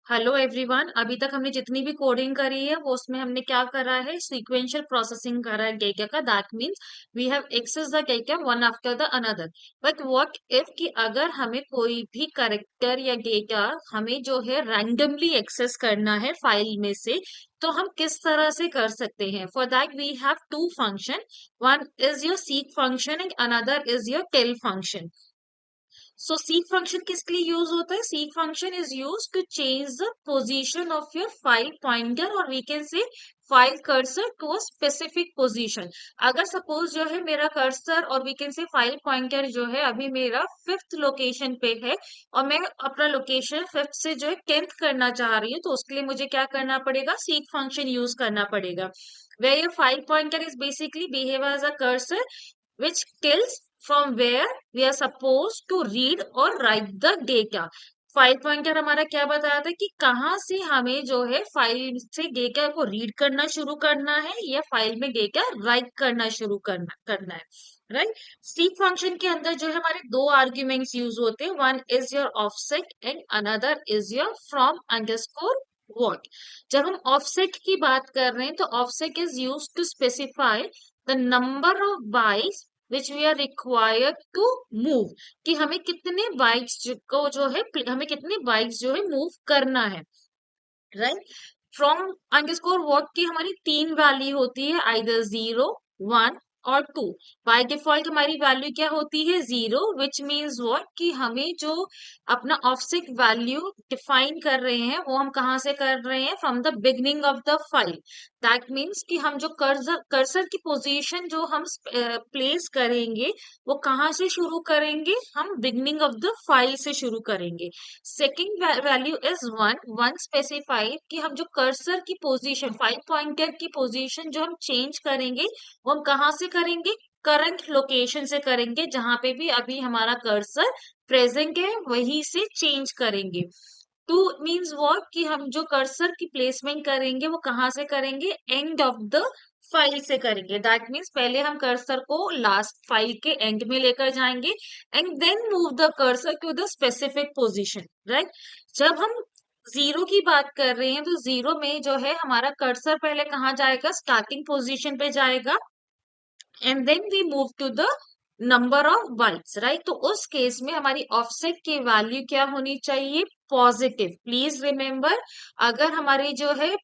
Hello everyone. अभी तक हमने जितनी भी कोडिंग करी है वो उसमें हमने क्या करा है, सीक्वेंशियल प्रोसेसिंग करा है डेटा का। That means we have access the data one after the another. But what if कि अगर हमें कोई भी करेक्टर या डेटा हमें जो है रैंडमली एक्सेस करना है फाइल में से, तो हम किस तरह से कर सकते हैं। For that we have two function. One is your seek function and another is your tell function. So seek function किसके लिए यूज होता है? seek function is use to change the position of your file pointer, और we can say file cursor to a specific position. अगर suppose जो है मेरा cursor और we can say file pointer जो है अभी मेरा फिफ्थ लोकेशन पे है, और मैं अपना लोकेशन फिफ्थ से जो है 10th करना चाह रही हूँ, तो उसके लिए मुझे क्या करना पड़ेगा? seek फंक्शन यूज करना पड़ेगा। where your file pointer is basically behave as a cursor which tells from where we are supposed to read or write the data। File pointer हमारा क्या बताया था कि कहाँ से हमें जो है फाइल से डेटा को रीड करना शुरू करना है या फाइल में डेटा राइट करना शुरू करना है। राइट। सीक फंक्शन के अंदर जो है हमारे दो आर्ग्यूमेंट्स यूज होते हैं। One is your offset and another is your from underscore what. जब हम ऑफसेट की बात कर रहे हैं तो offset is use to specify the number of bytes which we are required to move, कि हमें कितने बाइट्स को जो है हमें कितने बाइट्स जो है मूव करना है। राइट। फ्रॉम अंडरस्कोर व्हाट की हमारी तीन वैल्यू होती है, आइदर 0, 1 और 2। बाय डिफॉल्ट हमारी वैल्यू क्या होती है? 0, विच मीन्स व्हाट कि हमें जो अपना ऑफसेट वैल्यू डिफाइन कर रहे हैं वो हम कहाँ से कर रहे हैं? From the beginning of the file. That means कि हम जो कर्सर कर्सर की पोजीशन जो हम प्लेस करेंगे वो कहाँ से शुरू करेंगे? हम बिगनिंग ऑफ द फाइल से शुरू करेंगे। Second value is one. One specified कि हम जो कर्सर की पोजीशन, फाइव पॉइंटर की पोजीशन जो हम चेंज करेंगे वो हम कहाँ से करेंगे? करंट लोकेशन से करेंगे, जहां पे भी अभी हमारा कर्सर प्रेजेंट है वहीं से चेंज करेंगे। टू मीन्स वॉट कि हम जो कर्सर की प्लेसमेंट करेंगे वो कहाँ से करेंगे? एंड ऑफ द फाइल से करेंगे। दैट मीन्स पहले हम कर्सर को लास्ट फाइल के एंड में लेकर जाएंगे and then move the cursor to the specific position. Right. जब हम जीरो की बात कर रहे हैं तो जीरो में जो है हमारा कर्सर पहले कहाँ जाएगा? स्टार्टिंग पोजीशन पे जाएगा and then we move to the number of bytes. Right. तो उस केस में हमारी ऑफसेट की वैल्यू क्या होनी चाहिए? पॉजिटिव। प्लीज रिमेम्बर, अगर हमारी जो है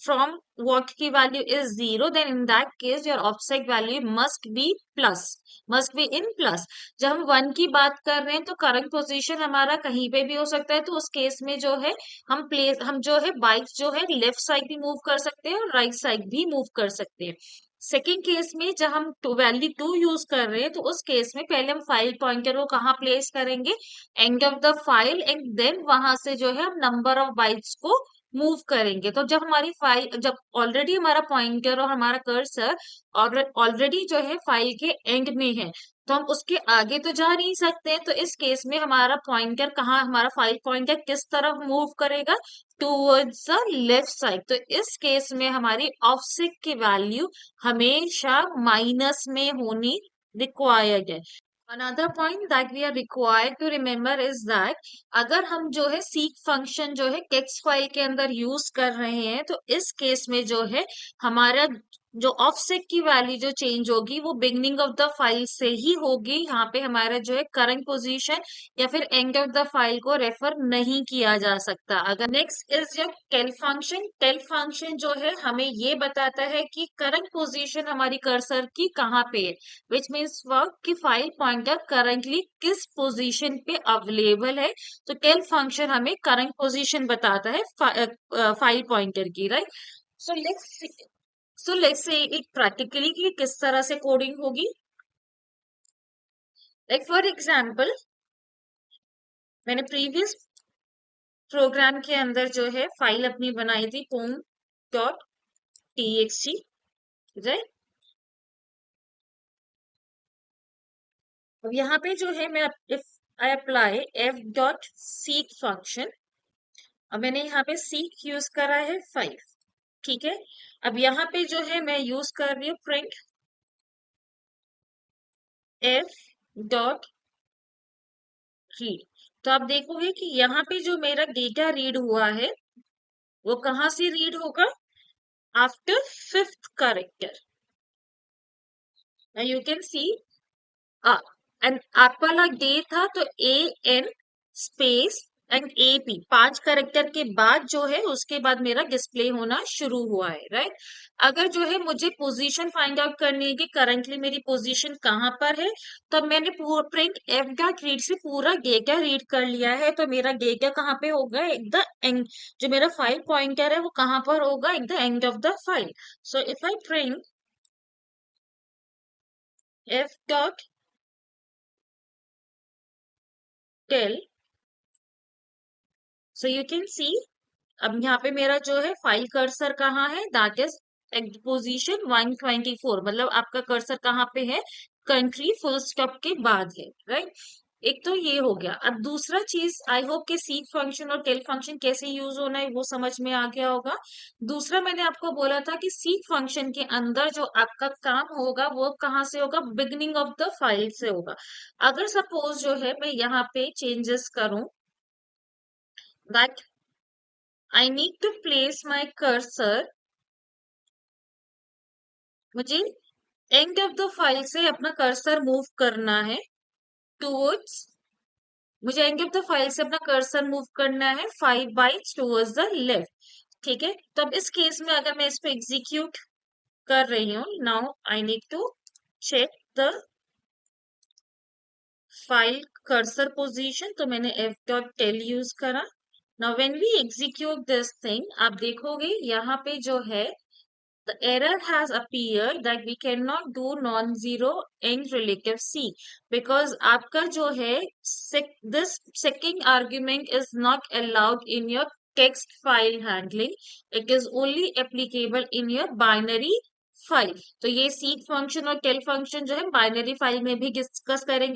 फ्रॉम व्हाट की value is 0, then in that case your offset value must be plus, must be in plus. जब हम वन की बात कर रहे हैं तो करंट पोजीशन हमारा कहीं पे भी हो सकता है, तो उस केस में जो है हम जो है बाइट्स जो है लेफ्ट साइड भी मूव कर सकते हैं और राइट साइड भी मूव कर सकते हैं। सेकेंड केस में जब हम वैल्यू टू यूज कर रहे हैं तो उस केस में पहले हम फाइल पॉइंटर को कहाँ प्लेस करेंगे? End of the file, and then वहां से जो है हम नंबर ऑफ बाइट्स को मूव करेंगे। तो जब हमारी फाइल, जब ऑलरेडी हमारा पॉइंटर और हमारा कर्सर ऑलरेडी जो है फाइल के एंड में है, तो हम उसके आगे तो जा नहीं सकते हैं। तो इस केस में हमारा पॉइंटर कहाँ, हमारा फाइल पॉइंटर किस तरफ मूव करेगा? Towards the left side. तो इस केस में हमारी ऑफसेट की वैल्यू हमेशा माइनस में होनी रिक्वायर्ड है। Another point that we are required to remember is that अगर हम जो है seek फंक्शन जो है टेक्स्ट फाइल के अंदर यूज कर रहे हैं तो इस केस में जो है हमारा जो ऑफसेट की वैल्यू जो चेंज होगी वो बिगनिंग ऑफ द फाइल से ही होगी। यहाँ पे हमारा जो है करंट पोजीशन या फिर एंड ऑफ द फाइल को रेफर नहीं किया जा सकता। अगर next is your tell function. Tell function जो है हमें ये बताता है कि करंट पोजीशन हमारी कर्सर की कहाँ पे है, विच मीन्स वर्क कि फाइल पॉइंटर करंटली किस पोजीशन पे अवेलेबल है। तो टेल फंक्शन हमें करंट पोजीशन बताता है फाइल पॉइंटर की। राइट। सो लेट्स से एक प्रैक्टिकली कि किस तरह से कोडिंग होगी। लाइक फॉर एग्जांपल, मैंने प्रीवियस प्रोग्राम के अंदर जो है फाइल अपनी बनाई थी होम डॉट टीएक्सटी। राइट। अब यहाँ पे जो है मैं if I apply F dot seek function, अब मैंने यहाँ पे सीक यूज करा है 5। ठीक है। अब यहाँ पे जो है मैं यूज कर रही हूँ प्रिंट एफ डॉट रीड। तो आप देखोगे कि यहाँ पे जो मेरा डेटा रीड हुआ है वो कहाँ से रीड होगा? After fifth character. You can C and आपका वाला डे था तो AN space and AP 5 character के बाद जो है उसके बाद मेरा डिस्प्ले होना शुरू हुआ है, राइट। अगर जो है मुझे पोजीशन फाइंड आउट करनी है कि करंटली मेरी पोजीशन कहाँ पर है, तो मैंने प्रिंट एफ डॉट रीड से पूरा डेटा रीड कर लिया है, तो मेरा डेटा कहाँ पे होगा? At the end. जो मेरा फाइल पॉइंटर है वो कहाँ पर होगा? At the end of the file. So if I print f dot tell, so you can see अब यहाँ पे मेरा जो है फाइल कर्सर कहाँ है? That is position 124। मतलब आपका कर्सर कहाँ पे है? कंट्री फुल स्टॉप के बाद है, राइट। एक तो ये हो गया। अब दूसरा चीज, आई होप के सीक फंक्शन और टेल फंक्शन कैसे यूज होना है वो समझ में आ गया होगा। दूसरा मैंने आपको बोला था कि सीक फंक्शन के अंदर जो आपका काम होगा वो कहाँ से होगा? बिगनिंग ऑफ द फाइल से होगा। अगर सपोज जो है मैं यहाँ पे चेंजेस करूं, that I need to place my cursor, मुझे एंड ऑफ द फाइल से अपना कर्सर मूव करना है टूवर्ड्स, मुझे एंड ऑफ द फाइल से अपना कर्सर मूव करना है 5 बाइट्स टूवर्ड्स द लेफ्ट। ठीक है, तो अब इस केस में अगर मैं इस पे एग्जीक्यूट कर रही हूँ, now I need to check the file cursor position, तो मैंने एफ डॉट टेल यूज करा। Now when we execute this thing, आप देखोगे यहाँ पे जो है the error has appeared that we cannot do non-zero end relative C because आपका जो है this second argument is not allowed in your text file handling. It is only applicable in your binary file. तो ये seek function और tell function जो है binary file में भी डिस्कस करेंगे।